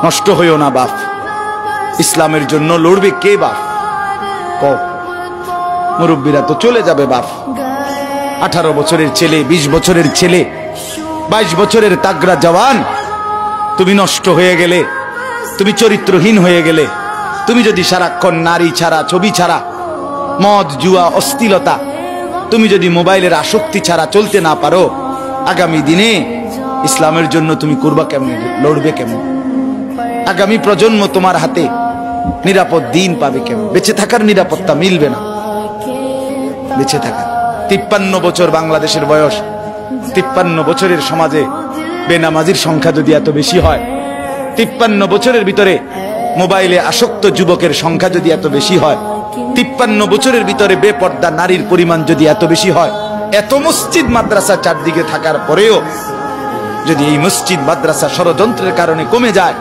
নষ্ট হইও না বাপ। ইসলামের জন্য লড়বে কে বাপ? মুরব্বীরা তো চলে যাবে বাপ। 18 বছরের ছেলে, 20 বছরের ছেলে, 22 বছরের তাগড়া জওয়ান, তুমি নষ্ট হয়ে গেলে, তুমি চরিত্রহীন হয়ে গেলে, তুমি যদি সারাক্ষণ নারী ছাড়া, ছবি ছাড়া, মদ জুয়া অশ্লীলতা, তুমি যদি মোবাইলের আসক্তি ছাড়া চলতে না পারো, আগামী দিনে ইসলামের জন্য তুমি করবা কেমন, লড়বে কেমন? আগামী প্রজন্ম তোমার হাতে নিরাপদ দিন পাবে কেমন? বেঁচে থাকার নিরাপত্তা মিলবে না। বেঁচে থাকা 53 বছর বাংলাদেশের বয়স, 53 বছরের সমাজে বেনামাজির সংখ্যা যদি এত বেশি হয়, 53 বছরের ভিতরে মোবাইলে আসক্ত যুবকের সংখ্যা যদি এত বেশি হয়, 53 বছরের ভিতরে বেপর্দা নারীর পরিমাণ যদি এত বেশি হয়, এত মসজিদ মাদ্রাসা চারদিকে থাকার পরেও যদি এই মসজিদ মাদ্রাসা ষড়যন্ত্রের কারণে কমে যায়,